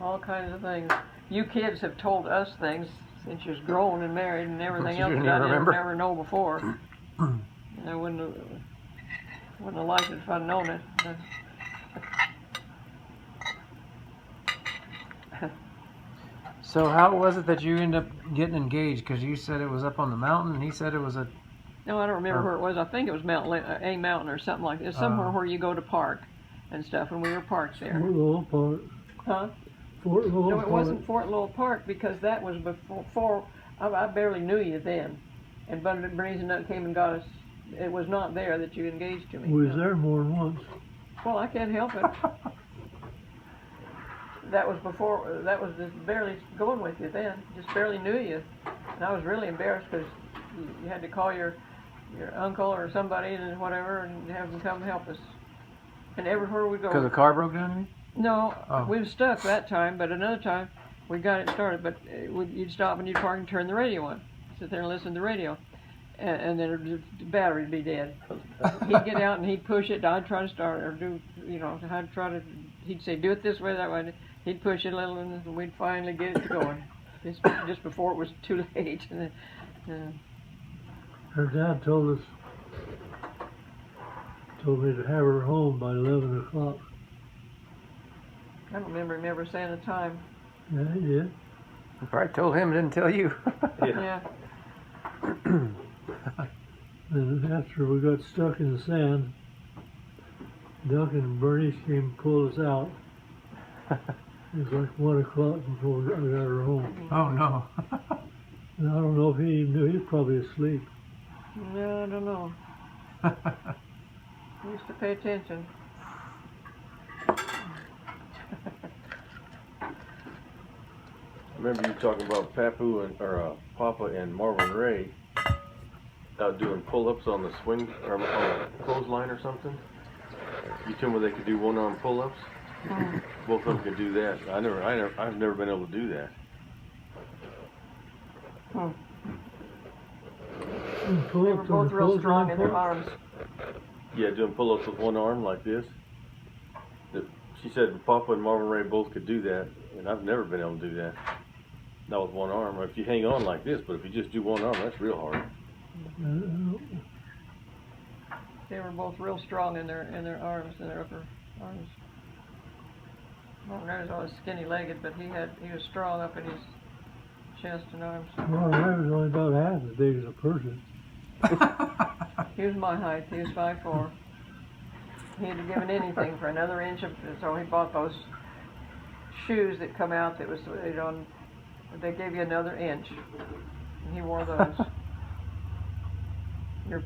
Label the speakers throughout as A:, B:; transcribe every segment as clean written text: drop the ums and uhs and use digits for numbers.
A: all kinds of things. You kids have told us things since you're grown and married and everything else that I didn't never know before. And I wouldn't have liked it if I'd known it.
B: So how was it that you ended up getting engaged? Because you said it was up on the mountain, and he said it was a...
A: No, I don't remember where it was. I think it was a mountain or something like that. Somewhere where you go to park and stuff, and we were parked there.
C: Fort Lowell Park.
A: Huh?
C: Fort Lowell
A: No, it
C: Park.
A: wasn't Fort Lowell Park, because that was before I barely knew you then. And Bud Breeze came and got us. It was not there that you engaged to me.
C: We was there more than once.
A: Well, I can't help it. That was before, that was just barely going with you then. Just barely knew you. And I was really embarrassed because you had to call your uncle or somebody and whatever and have them come help us. And everywhere we go.
B: Because the car broke down, you mean?
A: No,
B: Oh.
A: we were stuck that time, but another time we got it started. But you'd stop and you'd park and turn the radio on. Sit there and listen to the radio. And then the battery would be dead. He'd get out and he'd push it. I'd try to start it or do, I'd try to, he'd say, do it this way, that way. He'd push it a little and we'd finally get it going. Just before it was too late.
C: Her dad told me to have her home by 11 o'clock.
A: I don't remember him ever saying a time.
C: Yeah, he did.
B: I probably told him, didn't tell you.
A: Yeah.
C: And after we got stuck in the sand, Duncan and Bernice came and pulled us out. It was like 1 o'clock before I got her home.
B: Oh, no.
C: And I don't know if he even knew. He was probably asleep.
A: No, I don't know. I used to pay attention.
D: I remember you talking about Papa and Marvin Ray doing pull-ups on the swing or on the clothesline or something. You told me they could do one-arm pull-ups. Both of them could do that. I've never been able to do that.
A: They were both real strong in their arms.
D: Yeah, doing pull-ups with one arm like this. She said Papa and Marvin Ray both could do that, and I've never been able to do that. Not with one arm. If you hang on like this, but if you just do one arm, that's real hard.
A: They were both real strong in their arms, in their upper arms. Marvin Ray was always skinny-legged, but he was strong up in his chest and arms.
C: Marvin Ray was only about half as big as a person.
A: He was my height. He was 5'4". He'd have given anything for another inch of, so he bought those shoes that come out that was, they gave you another inch. And he wore those.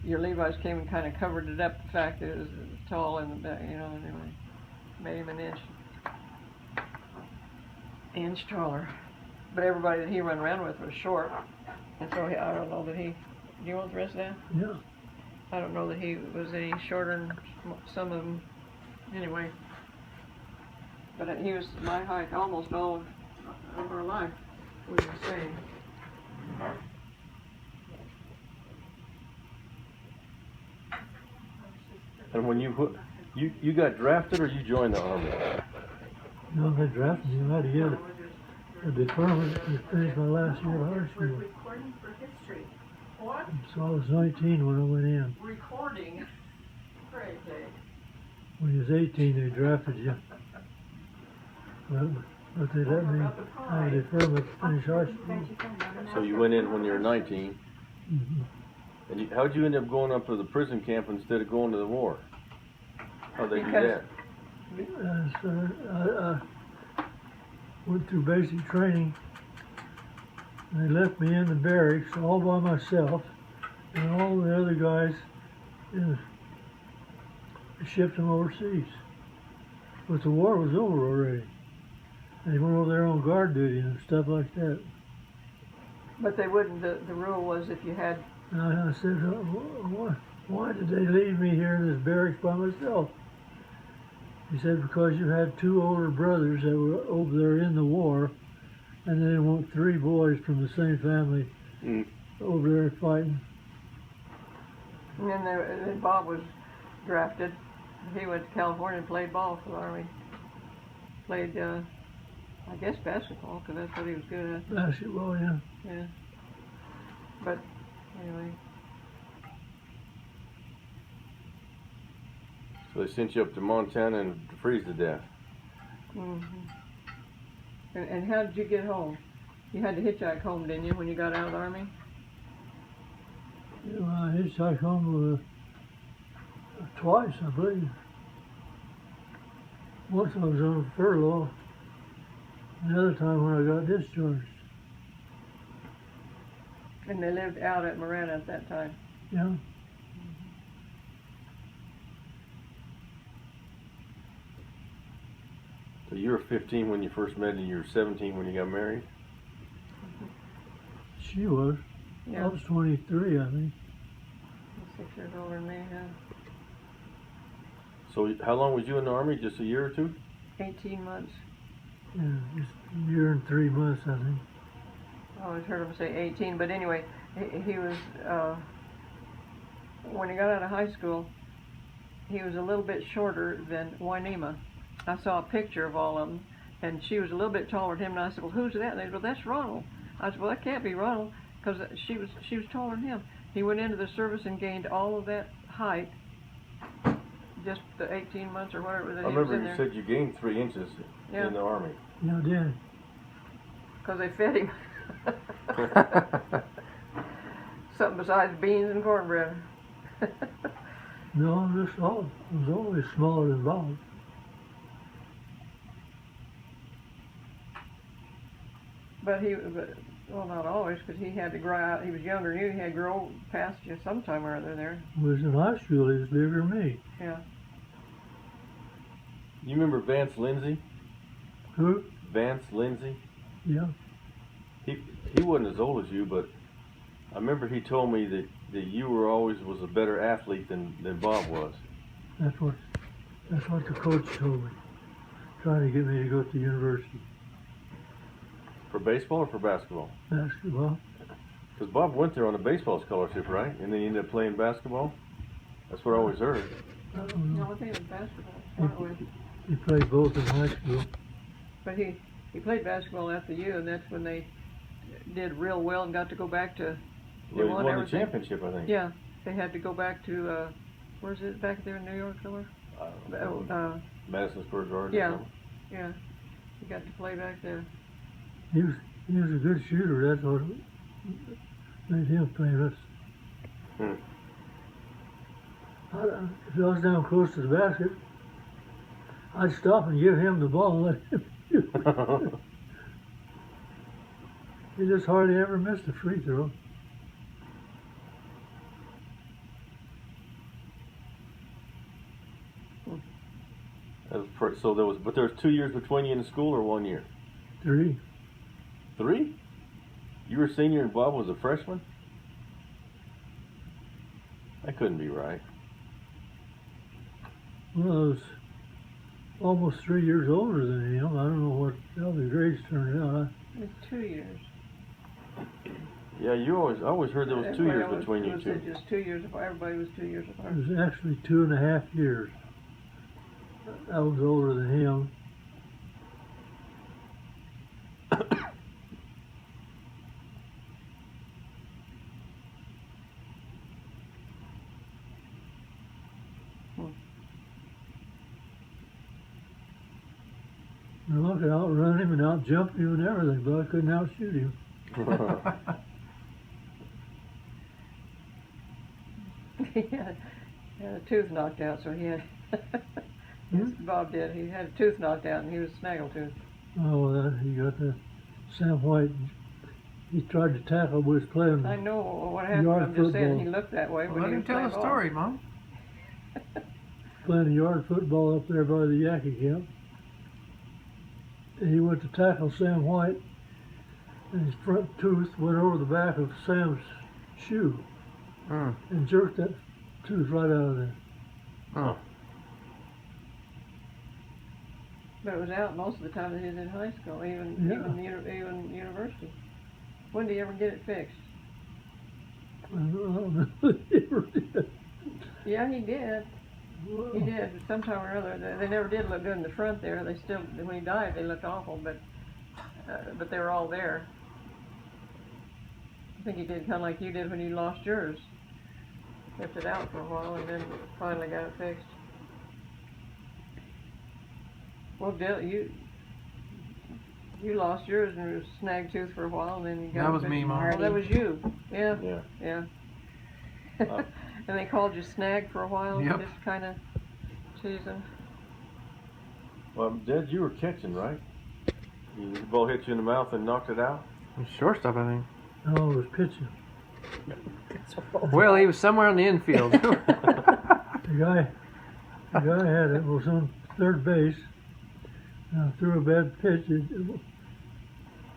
A: Your Levi's came and kind of covered it up, the fact that it was tall in the back, anyway. Made him an inch taller. But everybody that he ran around with was short. And so I don't know that do you want the rest of that?
C: Yeah.
A: I don't know that he was any shorter than some of them, anyway. But he was my height almost all of our life. We were the same.
D: And when you got drafted or you joined the Army?
C: No, they drafted me. I had to get a deferment to finish my last year of high school. So I was 19 when I went in.
A: Recording. Great day.
C: When you was 18, they drafted you. But they let me have a deferment to finish high school.
D: So you went in when you were 19.
C: Mm-hmm.
D: And how'd you end up going up to the prison camp instead of going to the war? How'd they do that?
C: So I went through basic training. And they left me in the barracks all by myself, and all the other guys shipped them overseas. But the war was over already. They went over there on guard duty and stuff like that.
A: But they wouldn't, the rule was if you had...
C: And I said, why did they leave me here in this barracks by myself? He said, because you had 2 older brothers that were over there in the war, and they want 3 boys from the same family over there fighting.
A: And then Bob was drafted. He went to California and played ball for the Army. Played I guess basketball, because that's what he was good at.
C: Basketball, yeah.
A: Yeah. But anyway,
D: So they sent you up to Montana and to freeze to death.
A: hmm and how did you get home? You had to hitchhike home, didn't you, when you got out of the Army?
C: You know, I hitchhiked home twice, I believe. Once I was on furlough. The other time when I got discharged.
A: And they lived out at Marana at that time.
C: Yeah.
D: So you were 15 when you first met, and you were 17 when you got married.
C: She was.
A: Yeah.
C: I was 23, I think.
A: 6 years older than me, yeah.
D: So how long was you in the Army? Just a year or two?
A: 18 months.
C: Yeah, just a year and 3 months, I think.
A: I always heard him say 18, but anyway, he was, when he got out of high school, he was a little bit shorter than Juanema. I saw a picture of all of them, and she was a little bit taller than him, and I said, well, who's that? And they said, well, that's Ronald. I said, well, that can't be Ronald, because she was taller than him. He went into the service and gained all of that height, just the 18 months or whatever that
D: I
A: he was
D: remember
A: in
D: you
A: there.
D: said you gained 3 inches
A: Yeah.
D: in the Army.
C: Yeah, I did.
A: Because they fed him something besides beans and cornbread.
C: No, I was always smaller than Bob.
A: But well, not always, because he had to grow out. He was younger than you. He had to grow past you sometime or other there.
C: When he was in high school, he was bigger than me.
A: Yeah.
D: You remember Vance Lindsay?
C: Who?
D: Vance Lindsay?
C: Yeah.
D: He wasn't as old as you, but I remember he told me that you were always was a better athlete than Bob was.
C: That's what the coach told me. Trying to get me to go to university.
D: For baseball or for basketball?
C: Basketball.
D: Because Bob went there on a baseball scholarship, right? And then he ended up playing basketball? That's what I always heard.
C: I don't know.
A: No, I think it was basketball. Partly.
C: He played both in high school.
A: But he played basketball at the U, and that's when they did real well and got to go back to. They
D: Well, he won the
A: everything.
D: championship, I think.
A: Yeah, they had to go back to. Where's it? Back there in New York somewhere.
D: Madison Square Garden.
A: Yeah.
D: or something.
A: Yeah, he got to play back there.
C: He was a good shooter. That's what made him famous. If I was down close to the basket, I'd stop and give him the ball and let him shoot. He just hardly ever missed a free throw.
D: So there was 2 years between you in school, or 1 year?
C: 3.
D: 3? You were a senior and Bob was a freshman? That couldn't be right.
C: Well, I was almost 3 years older than him. I don't know how the grades turned out.
A: It's 2 years.
D: Yeah, I always heard there was 2 years between you two.
A: Just 2 years apart. Everybody was 2 years apart.
C: It was actually 2.5 years. I was older than him. And I could outrun him and outjump him and everything, but I couldn't outshoot him.
A: He had a tooth knocked out, so he had. Bob did. He had a tooth knocked out, and he was snaggletooth.
C: Oh, he got the Sam White. He tried to tackle, but was playing.
A: I know what happened.
C: Yard
A: I'm just saying
C: football.
A: he looked that way.
B: Well,
A: when
B: let
A: he
B: him
A: was
B: tell
A: playing
B: the
A: ball.
B: story, Mom.
C: Playing yard football up there by the Yankee camp. And he went to tackle Sam White, and his front tooth went over the back of Sam's shoe and jerked that tooth right out of there.
B: Oh.
A: But it was out most of the time that he was in high school, even university. When did he ever get it fixed?
C: I don't know if he ever did.
A: Yeah, he did.
C: Well,
A: He did. Sometime or other. They never did look good in the front there. They still, when he died, they looked awful. But but they were all there. I think he did kind of like you did when you lost yours. Kept it out for a while and then finally got it fixed. Well, Dale, you lost yours and it was snag tooth for a while and then you got
B: That
A: it
B: was
A: fixed.
B: me, Mom.
A: Oh, that was you. Yeah,
D: Yeah.
A: yeah.
D: Uh,
A: And they called you Snag for a while,
B: Yep.
A: just kind of teasing.
D: Well, Dad, you were catching, right? The ball hit you in the mouth and knocked it out?
B: Shortstop, I think.
C: No, it was pitching.
B: Well, he was somewhere on the infield.
C: The guy had it, was on third base, and I threw a bad pitch.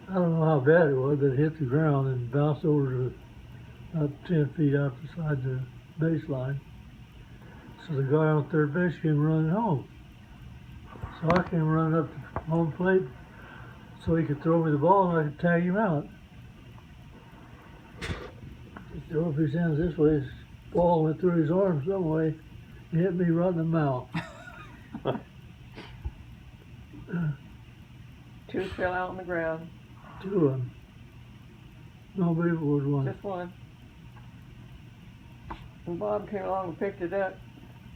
C: I don't know how bad it was, but it hit the ground and bounced over to about 10 feet outside the baseline. So the guy on third base came running home. So I came running up to home plate so he could throw me the ball and I could tag him out. He threw up his hands this way, his ball went through his arm some way, and hit me right in the mouth.
A: Tooth fell out on the ground.
C: Two of them. Nobody was one.
A: Just one. And Bob came along and picked it up,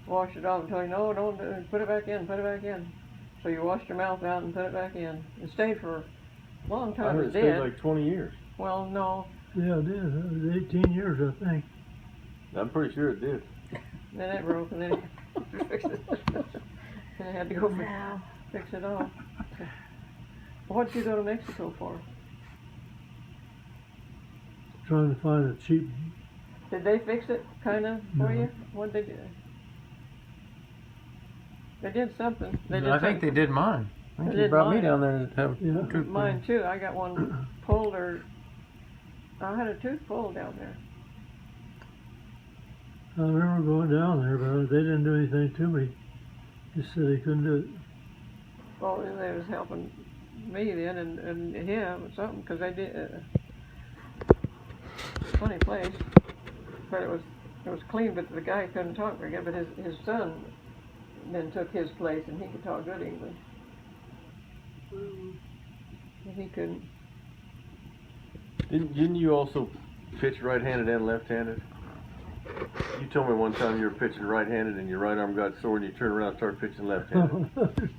A: washed it off and told you, no, don't do it. Put it back in, put it back in. So you washed your mouth out and put it back in. It stayed for a long
D: I
A: time.
D: heard
A: It
D: it stayed
A: did.
D: like 20 years.
A: Well, no.
C: Yeah, it did. It was 18 years, I think.
D: I'm pretty sure it did.
A: Then it broke and then it fixed it. And I had to go fix it all. What did you go to Mexico for?
C: Trying to find a cheap.
A: Did they fix it, kind of, for
C: No.
A: you? What did they do? They did something. They did
B: I think
A: something.
B: they did mine. I think
A: They
B: you
A: did
B: brought me
A: mine.
B: down there to have
C: Yeah.
B: tooth
A: Mine too. I got one pulled or I had a tooth pulled down there.
C: I remember going down there, but they didn't do anything to me. Just said they couldn't do it.
A: Well, they was helping me then and him or something because they did. Funny place, but it was clean. But the guy couldn't talk very good. But his son then took his place and he could talk good English. And he couldn't.
D: Didn't you also pitch right-handed and left-handed? You told me one time you were pitching right-handed and your right arm got sore and you turned around and started pitching left-handed.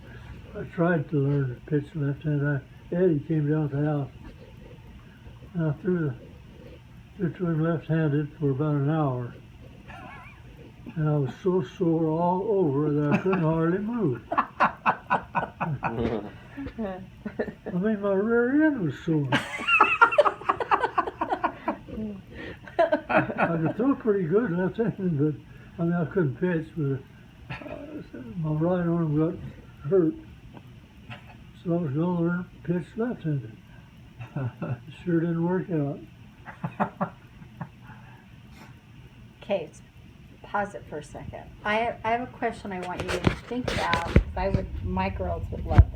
C: I tried to learn to pitch left-handed. Eddie came down to the house. And I threw to him left-handed for about an hour. And I was so sore all over that I couldn't hardly move. I mean, my rear end was sore. I could throw pretty good left-handed, but I mean, I couldn't pitch. But my right arm got hurt, so I was going to learn to pitch left-handed. It sure didn't work out.
E: Okay, pause it for a second. I have a question I want you to think about. My girls would love